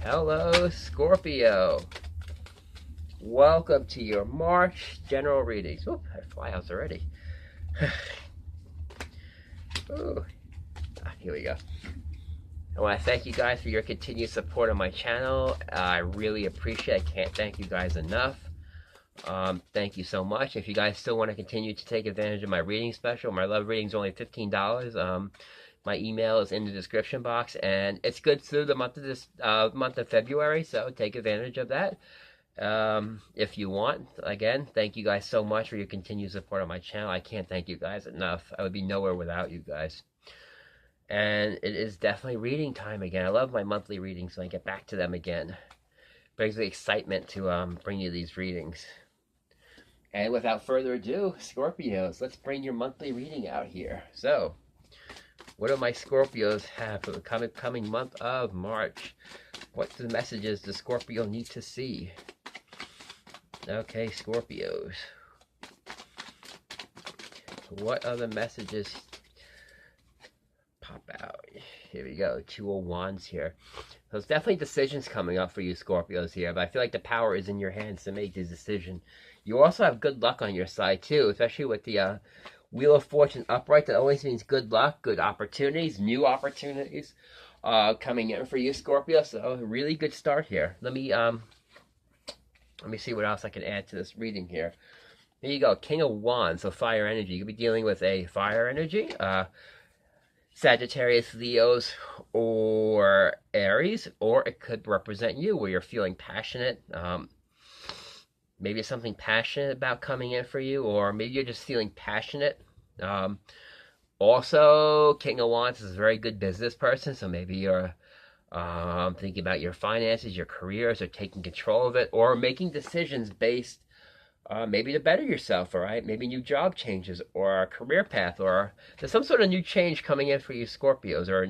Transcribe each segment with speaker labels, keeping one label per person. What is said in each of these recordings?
Speaker 1: Hello, Scorpio. Welcome to your March general readings. Oh, I fly outs already. Ooh. Here we go. I want to thank you guys for your continued support on my channel. I really appreciate it. I can't thank you guys enough. Thank you so much. If you guys still want to continue to take advantage of my reading special, my love reading is only $15. My email is in the description box, and it's good through the month of February, so take advantage of that if you want. Again, thank you guys so much for your continued support on my channel. I can't thank you guys enough. I would be nowhere without you guys. And it is definitely reading time again. I love my monthly readings, so I get back to them again. Brings me excitement to bring you these readings. And without further ado, Scorpios, let's bring your monthly reading out here. So, what do my Scorpios have for the coming month of March? What's the messages the Scorpio need to see? Okay, Scorpios. What are the messages? Pop out. Here we go. Two of Wands here. So it's definitely decisions coming up for you Scorpios here, but I feel like the power is in your hands to make this decision. You also have good luck on your side too, especially with the Wheel of Fortune upright. That always means good luck, good opportunities, new opportunities coming in for you, Scorpio. So really good start here. Let me see what else I can add to this reading here. There you go, King of Wands, so fire energy. You'll be dealing with a fire energy, Sagittarius, Leos, or Aries, or it could represent you where you're feeling passionate. Maybe it's something passionate about coming in for you, or maybe you're just feeling passionate. Also, King of Wands is a very good business person, so maybe you're thinking about your finances, your careers, or taking control of it, or making decisions based maybe to better yourself, all right? Maybe new job changes, or a career path, or there's some sort of new change coming in for you Scorpios, or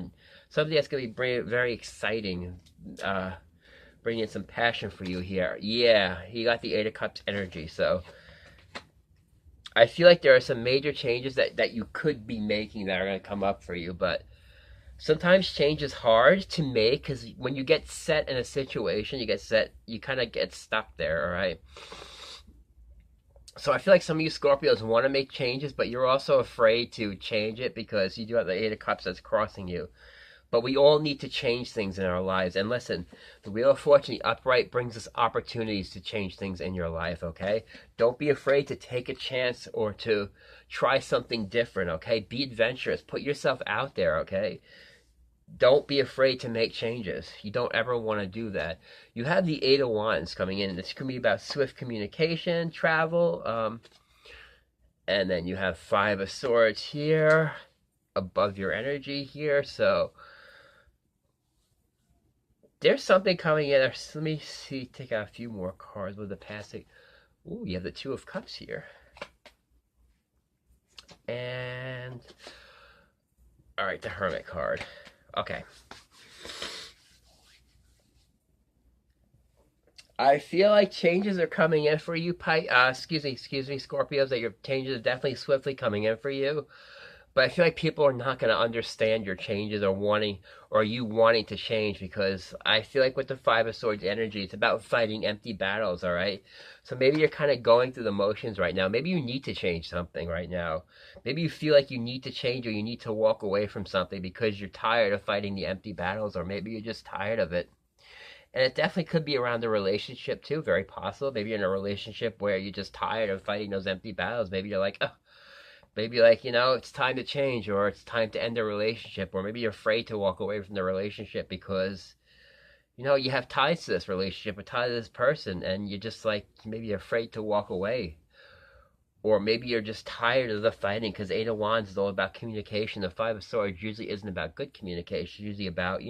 Speaker 1: something that's going to be very exciting, bringing in some passion for you here. Yeah, you got the Eight of Cups energy, so I feel like there are some major changes that you could be making that are going to come up for you, but sometimes change is hard to make because when you get set in a situation, you kind of get stuck there, all right? So I feel like some of you Scorpios want to make changes, but you're also afraid to change it because you do have the Eight of Cups that's crossing you. But we all need to change things in our lives. And listen, the Wheel of Fortune upright brings us opportunities to change things in your life, okay? Don't be afraid to take a chance or to try something different, okay? Be adventurous. Put yourself out there, okay? Don't be afraid to make changes. You don't ever want to do that. You have the Eight of Wands coming in. This could be about swift communication, travel. And then you have Five of Swords here above your energy here. So there's something coming in. Let me see. Take out a few more cards with the passing. Ooh, you have the Two of Cups here. And all right, the Hermit card. Okay. I feel like changes are coming in for you, excuse me, Scorpios, that your changes are definitely swiftly coming in for you. But I feel like people are not going to understand your changes or you wanting to change, because I feel like with the Five of Swords energy, it's about fighting empty battles, all right? So maybe you're kind of going through the motions right now. Maybe you need to change something right now. Maybe you feel like you need to change or you need to walk away from something because you're tired of fighting the empty battles, or maybe you're just tired of it. And it definitely could be around the relationship too, very possible. Maybe you're in a relationship where you're just tired of fighting those empty battles. Maybe you're like, oh, maybe like, it's time to change, or it's time to end the relationship, or maybe you're afraid to walk away from the relationship because, you have ties to this relationship, or ties to this person, and you're just like, maybe afraid to walk away. Or maybe you're just tired of the fighting, because Eight of Wands is all about communication. The Five of Swords usually isn't about good communication. It's usually about,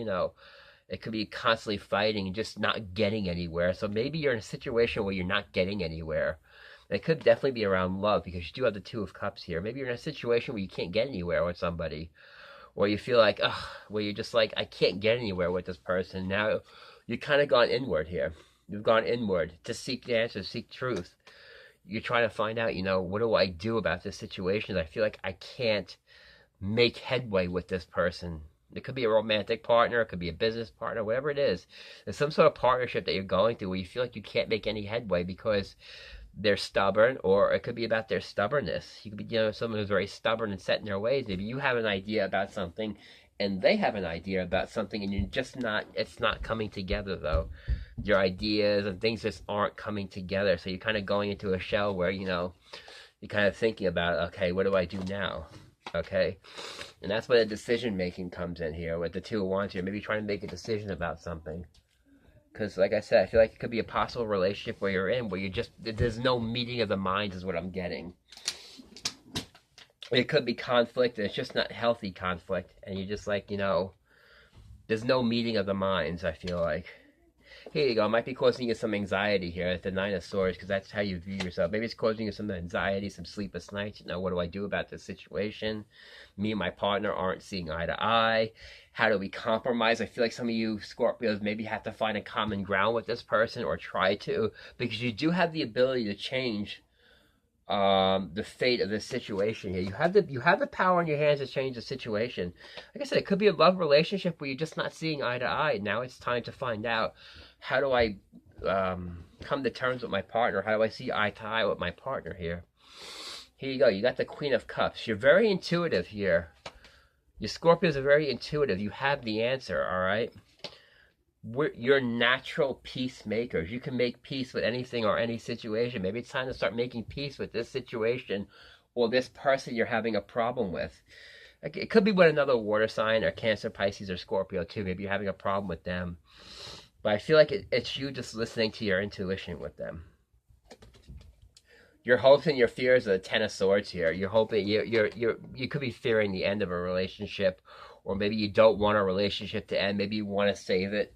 Speaker 1: it could be constantly fighting and just not getting anywhere. So maybe you're in a situation where you're not getting anywhere. It could definitely be around love, because you do have the Two of Cups here. Maybe you're in a situation where you can't get anywhere with somebody, or you feel like, where you're just like, I can't get anywhere with this person. Now you've kind of gone inward here. You've gone inward to seek the answers, seek truth. You're trying to find out, what do I do about this situation? I feel like I can't make headway with this person. It could be a romantic partner, it could be a business partner, whatever it is. There's some sort of partnership that you're going through where you feel like you can't make any headway because they're stubborn, or it could be about their stubbornness. You could be, someone who's very stubborn and set in their ways. Maybe you have an idea about something and they have an idea about something, and you're just not, it's not coming together though. Your ideas and things just aren't coming together. So you're kind of going into a shell where, you're kind of thinking about, okay, what do I do now? Okay. And that's where the decision making comes in here with the Two of Wands here. Maybe trying to make a decision about something. Because, like I said, I feel like it could be a possible relationship where you're in, where there's no meeting of the minds, is what I'm getting. It could be conflict, and it's just not healthy conflict. And you're just like, there's no meeting of the minds, I feel like. Here you go. It might be causing you some anxiety here at the Nine of Swords, because that's how you view yourself. Maybe it's causing you some anxiety, some sleepless nights. What do I do about this situation? Me and my partner aren't seeing eye to eye. How do we compromise? I feel like some of you Scorpios maybe have to find a common ground with this person, or try to, because you do have the ability to change the fate of this situation here. You have the power in your hands to change the situation. Like I said, it could be a love relationship where you're just not seeing eye to eye. Now it's time to find out, how do I come to terms with my partner? How do I see eye to eye with my partner here? Here you go. You got the Queen of Cups. You're very intuitive here. Your Scorpios are very intuitive. You have the answer, all right? You're natural peacemakers. You can make peace with anything or any situation. Maybe it's time to start making peace with this situation or this person you're having a problem with. It could be with another water sign, or Cancer, Pisces, or Scorpio too. Maybe you're having a problem with them. But I feel like it's you just listening to your intuition with them. Your hopes and your fears are the Ten of Swords here. You're hoping, you could be fearing the end of a relationship, or maybe you don't want a relationship to end. Maybe you want to save it,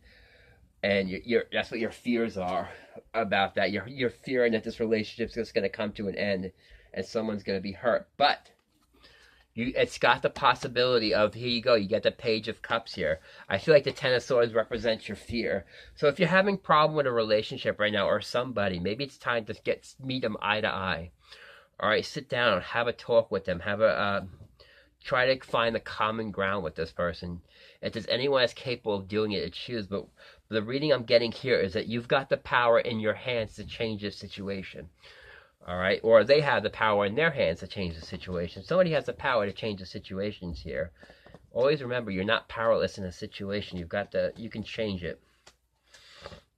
Speaker 1: and that's what your fears are about that. You're fearing that this relationship's just going to come to an end, and someone's going to be hurt. But it's got the possibility of, here you go, you get the Page of Cups here. I feel like the Ten of Swords represents your fear. So if you're having a problem with a relationship right now, or somebody, maybe it's time to meet them eye to eye. All right, sit down, have a talk with them, try to find the common ground with this person. If there's anyone that's capable of doing it, it's you. But the reading I'm getting here is that you've got the power in your hands to change this situation. All right, or they have the power in their hands to change the situation. Somebody has the power to change the situations here. Always remember, you're not powerless in a situation. You can change it.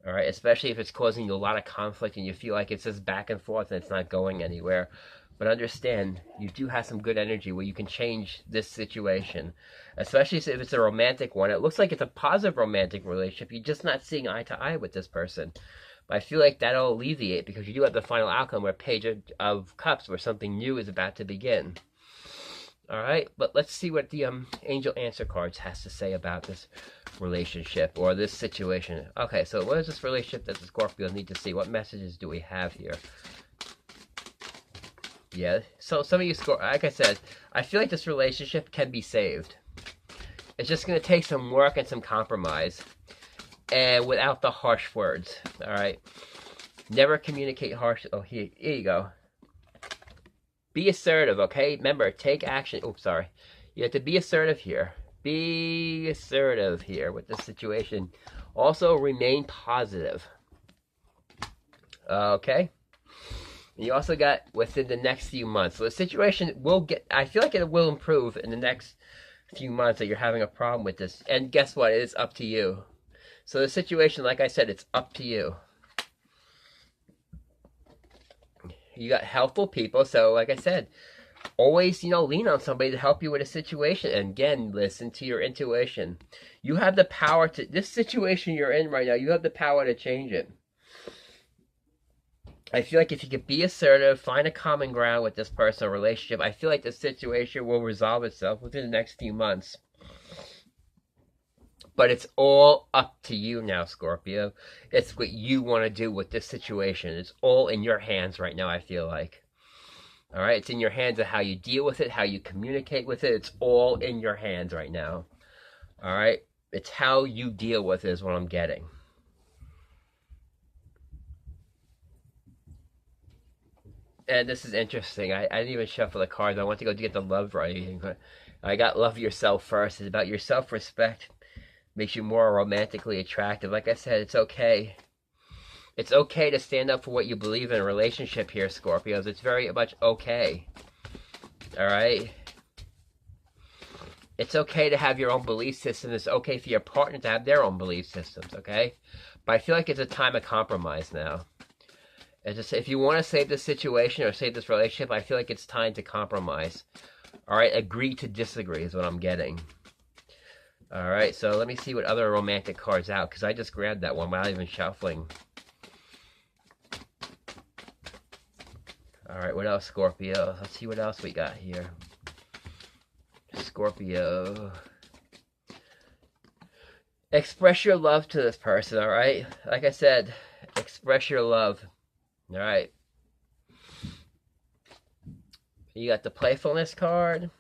Speaker 1: All right, especially if it's causing you a lot of conflict and you feel like it's just back and forth and it's not going anywhere. But understand, you do have some good energy where you can change this situation. Especially if it's a romantic one. It looks like it's a positive romantic relationship. You're just not seeing eye to eye with this person. But I feel like that'll alleviate, because you do have the final outcome, where Page of Cups, where something new is about to begin. All right, but let's see what the Angel Answer cards has to say about this relationship or this situation. Okay, so what is this relationship that the Scorpios need to see? What messages do we have here? Yeah, so some of you, like I said, I feel like this relationship can be saved. It's just going to take some work and some compromise. And without the harsh words, all right? Never communicate harsh. Oh, here you go. Be assertive, okay? Remember, take action. Oh, sorry. You have to be assertive here. Be assertive here with this situation. Also, remain positive. Okay? And you also got within the next few months. So the situation will I feel like it will improve in the next few months that you're having a problem with this. And guess what? It is up to you. So the situation, like I said, it's up to you. You got helpful people. So like I said, always, lean on somebody to help you with a situation. And again, listen to your intuition. You have the power to, this situation you're in right now, you have the power to change it. I feel like if you could be assertive, find a common ground with this person or relationship, I feel like the situation will resolve itself within the next few months. But it's all up to you now, Scorpio. It's what you want to do with this situation. It's all in your hands right now, I feel like. All right? It's in your hands of how you deal with it, how you communicate with it. It's all in your hands right now. All right? It's how you deal with it is what I'm getting. And this is interesting. I didn't even shuffle the cards. I went to go get the love writing. I got love yourself first. It's about your self-respect. Makes you more romantically attractive. Like I said, it's okay. It's okay to stand up for what you believe in a relationship here, Scorpios. It's very much okay. All right? It's okay to have your own belief system. It's okay for your partner to have their own belief systems, okay? But I feel like it's a time of compromise now. It's just, if you want to save this situation or save this relationship, I feel like it's time to compromise. All right? Agree to disagree is what I'm getting. All right, so let me see what other romantic cards out, because I just grabbed that one without even shuffling. All right, what else, Scorpio? Let's see what else we got here. Scorpio. Express your love to this person, all right? Like I said, express your love. All right. You got the playfulness card.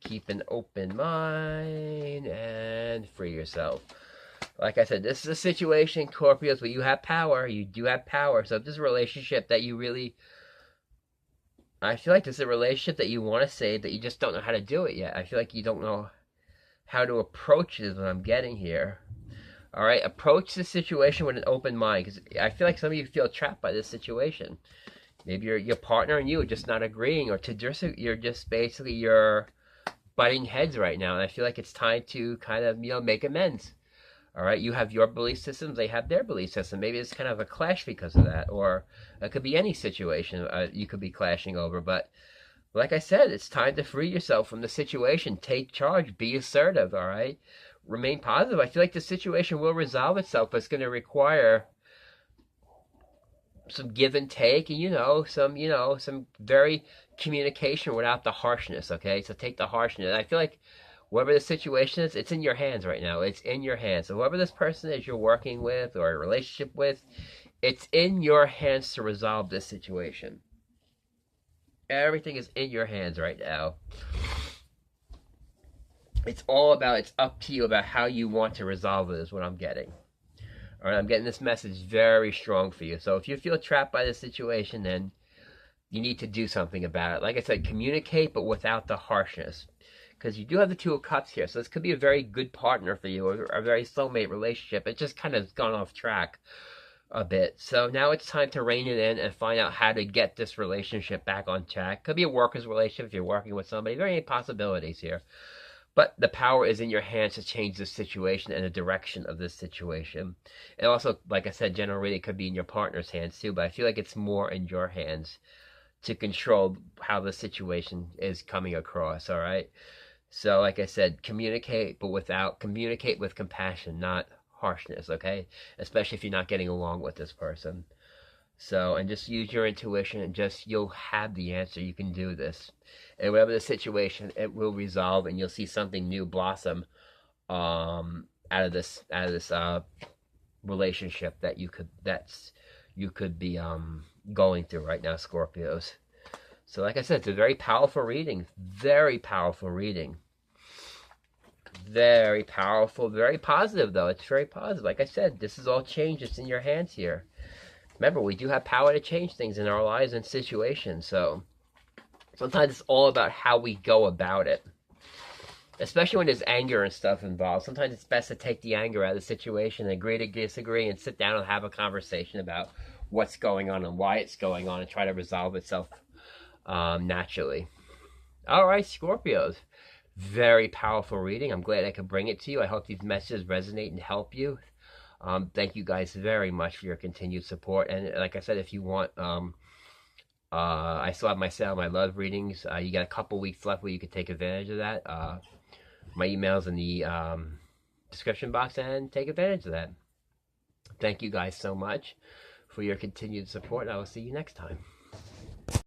Speaker 1: Keep an open mind and free yourself. Like I said, this is a situation, Scorpios, where you have power. You do have power. So if this is a relationship that you really... I feel like this is a relationship that you want to save, that you just don't know how to do it yet. I feel like you don't know how to approach it is what I'm getting here. All right, approach the situation with an open mind, because I feel like some of you feel trapped by this situation. Maybe your partner and you are just not agreeing, or you're just basically you're butting heads right now, and I feel like it's time to kind of make amends. All right, you have your belief systems, they have their belief system. Maybe it's kind of a clash because of that, or it could be any situation you could be clashing over. But like I said, it's time to free yourself from the situation. Take charge, be assertive. All right, remain positive. I feel like the situation will resolve itself, but it's going to require some give and take, and some very communication without the harshness. Okay, so take the harshness. I feel like whatever the situation is, it's in your hands right now. It's in your hands. So whoever this person is you're working with or a relationship with, it's in your hands to resolve this situation. Everything is in your hands right now. It's up to you about how you want to resolve it is what I'm getting. All right, I'm getting this message very strong for you. So if you feel trapped by this situation, then you need to do something about it. Like I said, communicate, but without the harshness. Because you do have the Two of Cups here, so this could be a very good partner for you, or a very soulmate relationship. It just kind of gone off track a bit. So now it's time to rein it in and find out how to get this relationship back on track. Could be a worker's relationship if you're working with somebody. There are many possibilities here. But the power is in your hands to change the situation and the direction of this situation. And also, like I said, generally it could be in your partner's hands too, but I feel like it's more in your hands to control how the situation is coming across, all right? So, like I said, communicate with compassion, not harshness, okay? Especially if you're not getting along with this person. So, and just use your intuition, and you'll have the answer. You can do this. And whatever the situation, it will resolve, and you'll see something new blossom out of this relationship that you could be going through right now, Scorpios. So like I said, it's a very powerful reading. Very powerful reading. Very powerful. Very positive, though. It's very positive. Like I said, this is all change. It's in your hands here. Remember, we do have power to change things in our lives and situations. So sometimes it's all about how we go about it. Especially when there's anger and stuff involved. Sometimes it's best to take the anger out of the situation, agree to disagree, and sit down and have a conversation about what's going on and why it's going on, and try to resolve itself naturally. All right, Scorpios. Very powerful reading. I'm glad I could bring it to you. I hope these messages resonate and help you. Thank you guys very much for your continued support. And like I said, if you want, I still have my sale, my love readings. You got a couple weeks left where you can take advantage of that. My email's in the description box, and take advantage of that. Thank you guys so much for your continued support. I will see you next time.